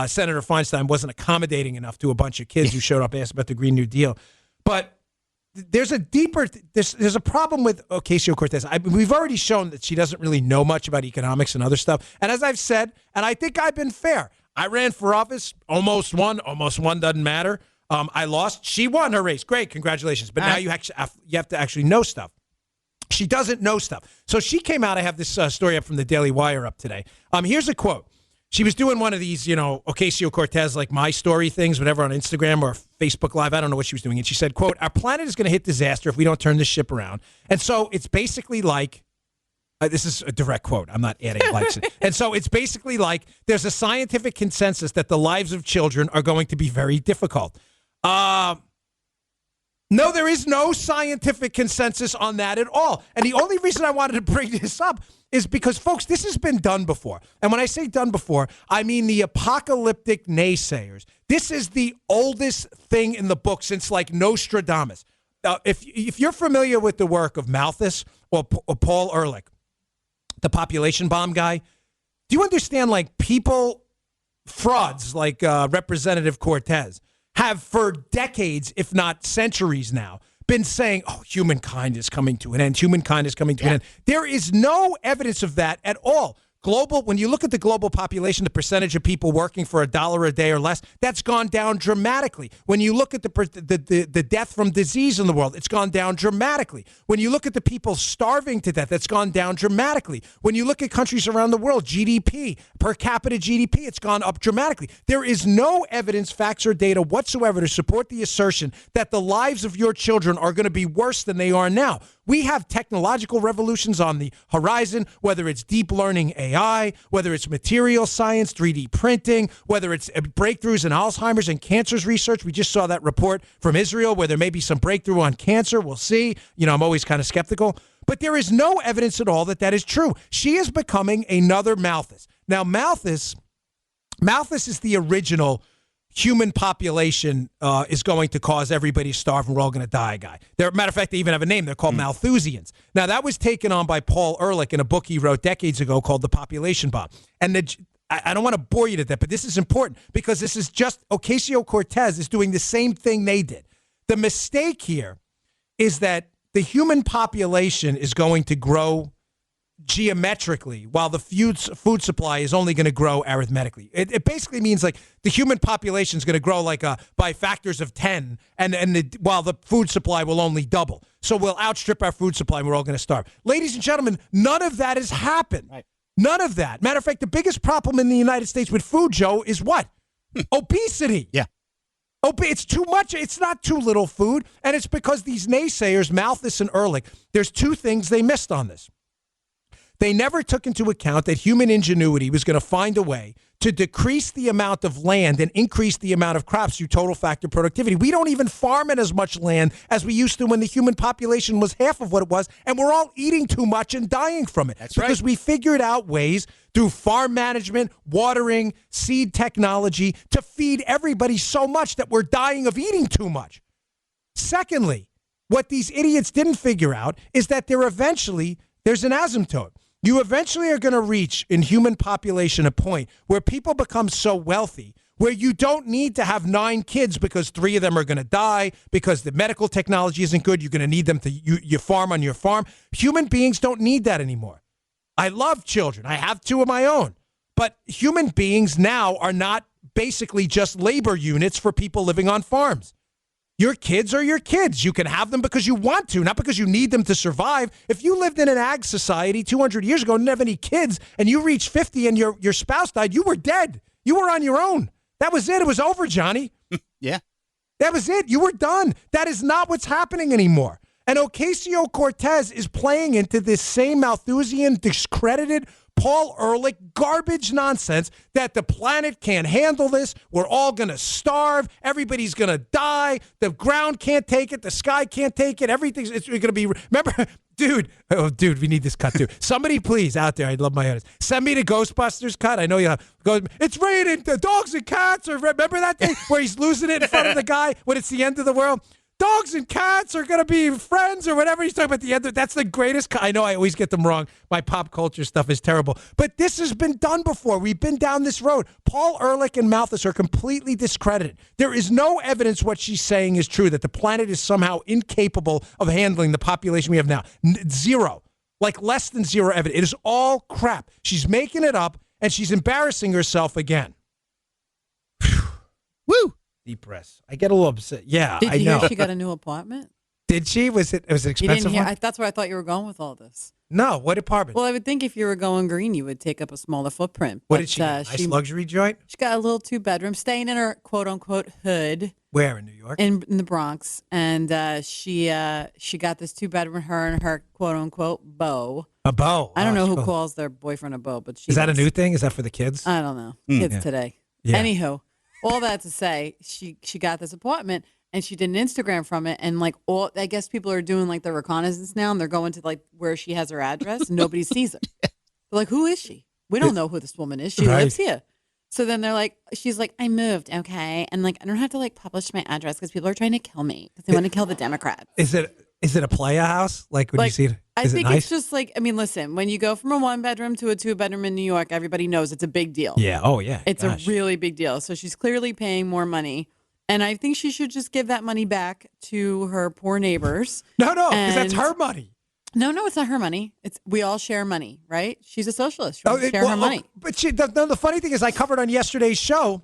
Senator Feinstein wasn't accommodating enough to a bunch of kids who showed up and asked about the Green New Deal, but. There's a problem with Ocasio-Cortez. We've already shown that she doesn't really know much about economics and other stuff. And as I've said, and I think I've been fair, I ran for office, almost won, doesn't matter. I lost. She won her race. Great, congratulations. But now you have to actually know stuff. She doesn't know stuff. So she came out. I have this story up from the Daily Wire up today. Here's a quote. She was doing one of these, Ocasio-Cortez, like my story things, whatever, on Instagram or Facebook Live. I don't know what she was doing. And she said, quote, "Our planet is going to hit disaster if we don't turn this ship around." And so it's basically like, this is a direct quote. I'm not adding likes. And so it's basically like there's a scientific consensus that the lives of children are going to be very difficult. No, there is no scientific consensus on that at all. And the only reason I wanted to bring this up is because, folks, this has been done before. And when I say done before, I mean the apocalyptic naysayers. This is the oldest thing in the book since, like, Nostradamus. If you're familiar with the work of Malthus or Paul Ehrlich, the population bomb guy, do you understand, like, frauds like Representative Cortez have for decades, if not centuries now, been saying, humankind is coming to an end. Humankind is coming to an end. There is no evidence of that at all. When you look at the global population, the percentage of people working for $1 a day or less, that's gone down dramatically. When you look at the death from disease in the world, it's gone down dramatically. When you look at the people starving to death, that's gone down dramatically. When you look at countries around the world, GDP, per capita GDP, it's gone up dramatically. There is no evidence, facts, or data whatsoever to support the assertion that the lives of your children are going to be worse than they are now. We have technological revolutions on the horizon, whether it's deep learning AI, whether it's material science, 3D printing, whether it's breakthroughs in Alzheimer's and cancer's research. We just saw that report from Israel where there may be some breakthrough on cancer. We'll see. I'm always kind of skeptical. But there is no evidence at all that that is true. She is becoming another Malthus. Now, Malthus is the original human population is going to cause everybody to starve and we're all going to die guy. Matter of fact, they even have a name. They're called Malthusians. Now, that was taken on by Paul Ehrlich in a book he wrote decades ago called The Population Bomb. And I don't want to bore you to death, but this is important because this is just Ocasio-Cortez is doing the same thing they did. The mistake here is that the human population is going to grow geometrically while the food supply is only going to grow arithmetically. It basically means like the human population is going to grow by factors of 10 while the food supply will only double. So we'll outstrip our food supply and we're all going to starve. Ladies and gentlemen, none of that has happened. Right. None of that. Matter of fact, the biggest problem in the United States with food, Joe, is what? Obesity. Yeah. It's too much. It's not too little food. And it's because these naysayers, Malthus and Ehrlich, there's two things they missed on this. They never took into account that human ingenuity was going to find a way to decrease the amount of land and increase the amount of crops through total factor productivity. We don't even farm in as much land as we used to when the human population was half of what it was, and we're all eating too much and dying from it. That's right. Because we figured out ways through farm management, watering, seed technology to feed everybody so much that we're dying of eating too much. Secondly, what these idiots didn't figure out is that there's an asymptote. You eventually are going to reach in human population a point where people become so wealthy where you don't need to have 9 kids because 3 of them are going to die because the medical technology isn't good. You're going to need them to you farm on your farm. Human beings don't need that anymore. I love children. I have 2 of my own. But human beings now are not basically just labor units for people living on farms. Your kids are your kids. You can have them because you want to, not because you need them to survive. If you lived in an ag society 200 years ago and didn't have any kids and you reached 50 and your spouse died, you were dead. You were on your own. That was it. It was over, Johnny. Yeah. That was it. You were done. That is not what's happening anymore. And Ocasio-Cortez is playing into this same Malthusian, discredited, Paul Ehrlich garbage nonsense that the planet can't handle this. We're all going to starve. Everybody's going to die. The ground can't take it. The sky can't take it. It's going to be. Remember, dude, we need this cut too. Somebody, please, out there, I'd love my honest. Send me the Ghostbusters cut. I know you have. It's raining. The dogs and cats are. Remember that thing where he's losing it in front of the guy when it's the end of the world? Dogs and cats are going to be friends or whatever he's talking about at the end. That's the greatest. I know I always get them wrong. My pop culture stuff is terrible. But this has been done before. We've been down this road. Paul Ehrlich and Malthus are completely discredited. There is no evidence what she's saying is true, that the planet is somehow incapable of handling the population we have now. Zero. Like less than zero evidence. It is all crap. She's making it up, and she's embarrassing herself again. Woo! Deep breaths. I get a little upset. Yeah, Did I you know. hear she got a new apartment? Did she? Was it an expensive one? That's where I thought you were going with all this. No, what apartment? Well, I would think if you were going green, you would take up a smaller footprint. What did she get? Nice luxury joint? She got a little 2-bedroom, staying in her quote-unquote hood. Where, in New York? In the Bronx. And she got this 2-bedroom, her and her quote-unquote beau. A beau? I don't know who calls their boyfriend a beau, but she Is that does. a new thing? Is that for the kids? I don't know. Kids today. Yeah. Anywho, all that to say, she got this apartment and she did an Instagram from it, and like I guess people are doing like the reconnaissance now, and they're going to like where she has her address, and nobody sees her. They're like, who is she? We don't know who this woman is. She lives here. So then they're like, she's like, I moved, okay, and like I don't have to like publish my address because people are trying to kill me because they want to kill the Democrats. Is it a playa house? Like when you see it? I think it's just like, I mean, listen, when you go from a 1-bedroom to a 2-bedroom in New York, everybody knows it's a big deal. Yeah. Oh, yeah. It's a really big deal. So she's clearly paying more money. And I think she should just give that money back to her poor neighbors. No, because that's her money. No, it's not her money. We all share money, right? She's a socialist. She wants to share her money. But the funny thing is, I covered on yesterday's show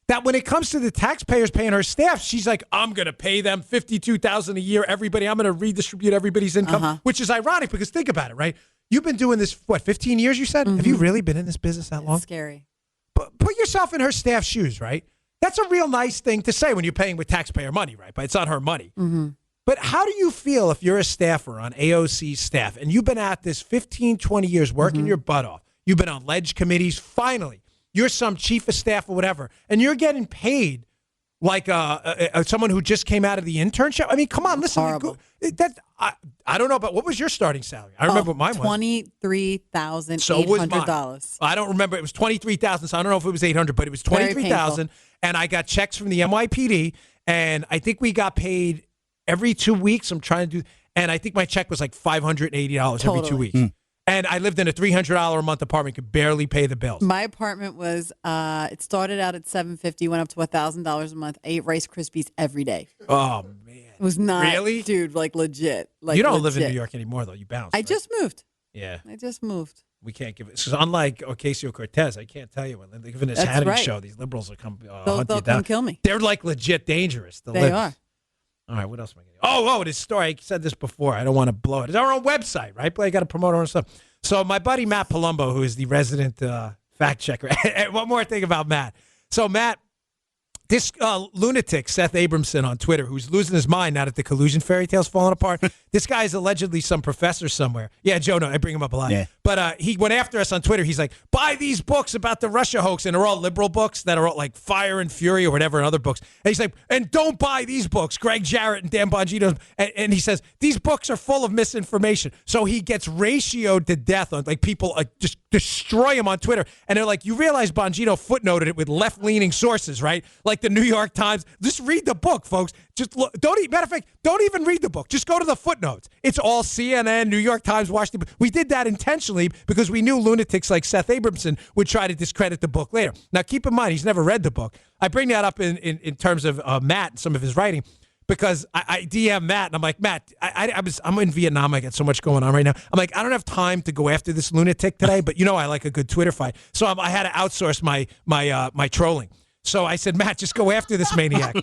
that when it comes to the taxpayers paying her staff, she's like, I'm going to pay them $52,000 a year, everybody. I'm going to redistribute everybody's income, which is ironic because think about it, right? You've been doing this, 15 years, you said? Mm-hmm. Have you really been in this business that long? It's scary. But put yourself in her staff's shoes, right? That's a real nice thing to say when you're paying with taxpayer money, right? But it's not her money. Mm-hmm. But how do you feel if you're a staffer on AOC's staff and you've been at this 15, 20 years working your butt off? You've been on ledge committees. Finally, you're some chief of staff or whatever, and you're getting paid like someone who just came out of the internship. I mean, come on, listen. I don't know, but what was your starting salary? I remember what mine was. $23,800. So was mine. I don't remember. It was $23,000. So I don't know if it was $800, but it was $23,000. And I got checks from the NYPD, and I think we got paid every 2 weeks. I'm trying to do, and I think my check was like $580 every 2 weeks. And I lived in a $300 a month apartment, could barely pay the bills. My apartment was, it started out at $750, went up to $1,000 a month. I ate Rice Krispies every day. Oh, man. It was not, really? Dude, like legit. Like you don't live in New York anymore, though. You bounced. I just moved. Yeah. I just moved. We can't give it. So unlike Ocasio-Cortez, I can't tell you when they live in this Hannity show, these liberals will come hunt you down. They'll kill me. They're like legit dangerous. They are. All right, what else am I getting? Oh, this story. I said this before. I don't want to blow it. It's our own website, right? But I got to promote our own stuff. So my buddy Matt Palumbo, who is the resident fact checker. One more thing about Matt. So Matt, this lunatic, Seth Abramson on Twitter, who's losing his mind now that the collusion fairy tale's falling apart. This guy is allegedly some professor somewhere. Yeah, Joe, no, I bring him up a lot. Yeah. But he went after us on Twitter. He's like, buy these books about the Russia hoax. And they're all liberal books that are all like Fire and Fury or whatever and other books. And he's like, and don't buy these books, Greg Jarrett and Dan Bongino. And he says, these books are full of misinformation. So he gets ratioed to death on like people just destroy him on Twitter. And they're like, you realize Bongino footnoted it with left-leaning sources, right? Like the New York Times. Just read the book, folks. Just look, matter of fact, don't even read the book. Just go to the footnotes. It's all CNN, New York Times, Washington. We did that intentionally because we knew lunatics like Seth Abramson would try to discredit the book later. Now, keep in mind, he's never read the book. I bring that up in terms of Matt and some of his writing because I DM Matt, and I'm like, Matt, I'm in Vietnam. I got so much going on right now. I'm like, I don't have time to go after this lunatic today, but I like a good Twitter fight. So I had to outsource my trolling. So I said, Matt, just go after this maniac.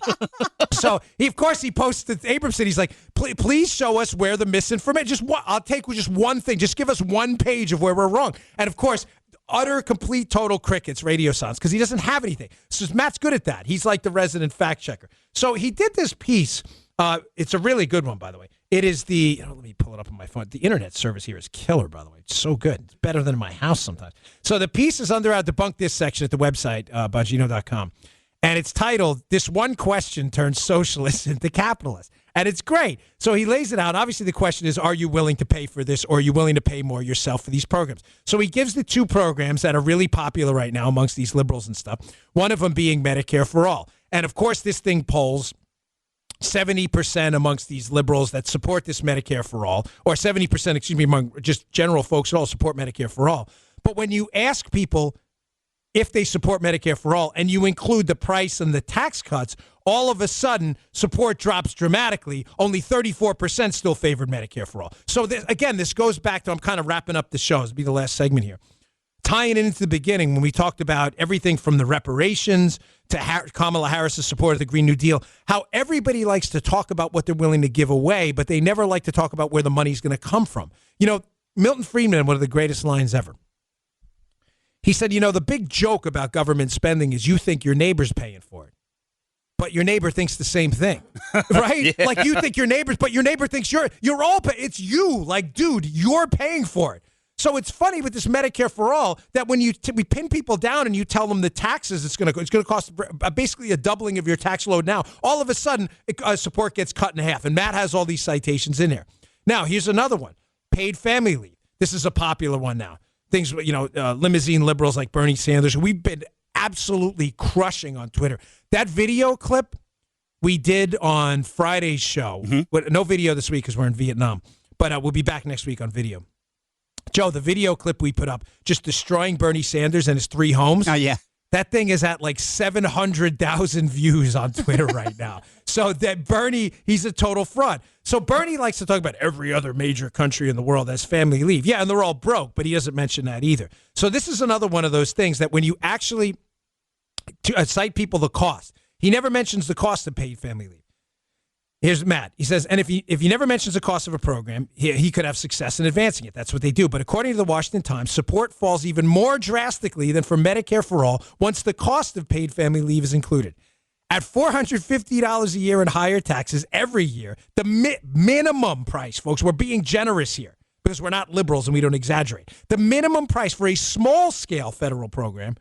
So he posted Abramson. He's like, please show us where the misinformation. I'll take just one thing. Just give us one page of where we're wrong. And of course, utter, complete, total crickets, radio silence, because he doesn't have anything. So Matt's good at that. He's like the resident fact checker. So he did this piece It's a really good one, by the way. It is let me pull it up on my phone. The internet service here is killer, by the way. It's so good. It's better than my house sometimes. So the piece is under our Debunk This section at the website, Bongino.com. And it's titled, "This One Question Turns Socialists into Capitalists." And it's great. So he lays it out. Obviously, the question is, are you willing to pay for this, or are you willing to pay more yourself for these programs? So he gives the two programs that are really popular right now amongst these liberals and stuff, one of them being Medicare for All. And, of course, this thing polls 70% amongst these liberals that support this Medicare for All, or 70%, among just general folks that all support Medicare for All. But when you ask people if they support Medicare for All and you include the price and the tax cuts, all of a sudden support drops dramatically. Only 34% still favored Medicare for All. So, this goes back to, I'm kind of wrapping up the show. This will be the last segment here. Tying it into the beginning when we talked about everything from the reparations to Kamala Harris's support of the Green New Deal, how everybody likes to talk about what they're willing to give away, but they never like to talk about where the money's going to come from. Milton Friedman, one of the greatest lines ever. He said, the big joke about government spending is you think your neighbor's paying for it, but your neighbor thinks the same thing, right? Yeah. Like you think your neighbor's, but your neighbor thinks you're all it's you. Like, dude, you're paying for it. So it's funny with this Medicare for All that when we pin people down and you tell them the taxes it's going to cost basically a doubling of your tax load now, all of a sudden support gets cut in half. And Matt has all these citations in there. Now, here's another one. Paid family leave. This is a popular one now. Things, limousine liberals like Bernie Sanders, we've been absolutely crushing on Twitter. That video clip we did on Friday's show, no video this week because we're in Vietnam, but we'll be back next week on video. Joe, the video clip we put up, just destroying Bernie Sanders and his 3 homes. Oh, yeah. That thing is at like 700,000 views on Twitter right now. So that Bernie, he's a total fraud. So Bernie likes to talk about every other major country in the world has family leave. Yeah, and they're all broke, but he doesn't mention that either. So this is another one of those things that when you actually cite people the cost, he never mentions the cost of paid family leave. Here's Matt. He says, and if he never mentions the cost of a program, he could have success in advancing it. That's what they do. But according to the Washington Times, support falls even more drastically than for Medicare for All once the cost of paid family leave is included. At $450 a year in higher taxes every year, the minimum price, folks, we're being generous here because we're not liberals and we don't exaggerate. The minimum price for a small-scale federal program,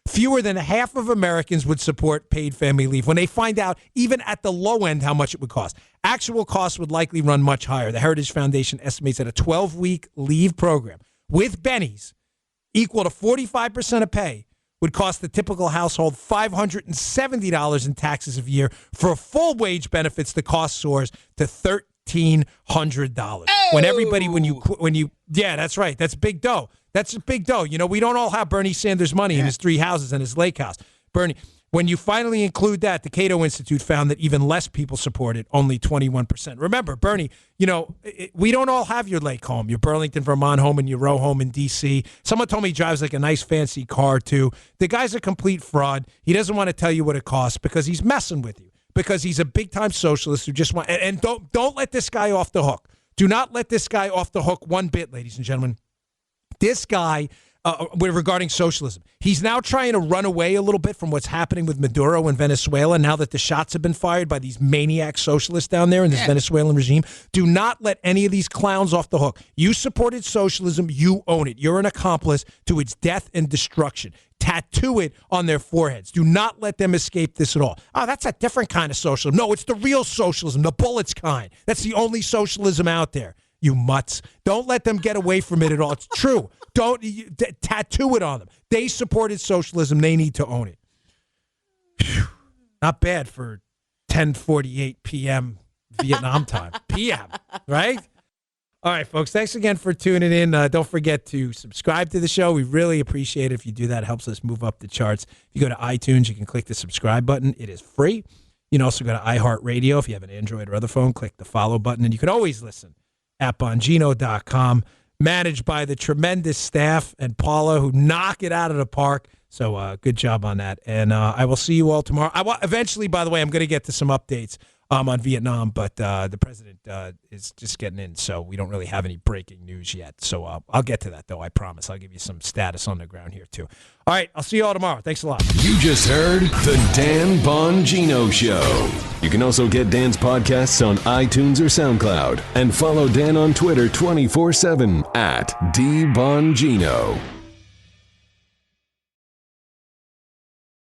fewer than half of Americans would support paid family leave when they find out, even at the low end, how much it would cost. Actual costs would likely run much higher. The Heritage Foundation estimates that a 12-week leave program with bennies equal to 45% of pay would cost the typical household $570 in taxes a year. For full wage benefits, the cost soars to $1,300. Oh! Yeah, that's right. That's big dough. That's big dough. We don't all have Bernie Sanders money in his 3 houses and his lake house. Bernie, when you finally include that, the Cato Institute found that even less people support it, only 21%. Remember, Bernie, we don't all have your lake home, your Burlington, Vermont home, and your row home in D.C. Someone told me he drives like a nice fancy car, too. The guy's a complete fraud. He doesn't want to tell you what it costs because he's messing with you, because he's a big-time socialist who just wants – and don't let this guy off the hook. Do not let this guy off the hook one bit, ladies and gentlemen. This guy, regarding socialism, he's now trying to run away a little bit from what's happening with Maduro in Venezuela now that the shots have been fired by these maniac socialists down there in this Venezuelan regime. Do not let any of these clowns off the hook. You supported socialism. You own it. You're an accomplice to its death and destruction. Tattoo it on their foreheads. Do not let them escape this at all. Oh, that's a different kind of socialism. No, it's the real socialism, the bullets kind. That's the only socialism out there. You mutts. Don't let them get away from it at all. It's true. Don't tattoo it on them. They supported socialism. They need to own it. Whew. Not bad for 10:48 p.m. Vietnam time. p.m., right? All right, folks. Thanks again for tuning in. Don't forget to subscribe to the show. We really appreciate it if you do that. It helps us move up the charts. If you go to iTunes, you can click the subscribe button. It is free. You can also go to iHeartRadio. If you have an Android or other phone, click the follow button. And you can always listen at Bongino.com, managed by the tremendous staff and Paula, who knock it out of the park. So good job on that. And I will see you all tomorrow. Eventually, by the way, I'm going to get to some updates on Vietnam, but the president is just getting in, so we don't really have any breaking news yet. So I'll get to that, though, I promise. I'll give you some status on the ground here, too. All right, I'll see you all tomorrow. Thanks a lot. You just heard The Dan Bongino Show. You can also get Dan's podcasts on iTunes or SoundCloud. And follow Dan on Twitter 24/7 @DBongino.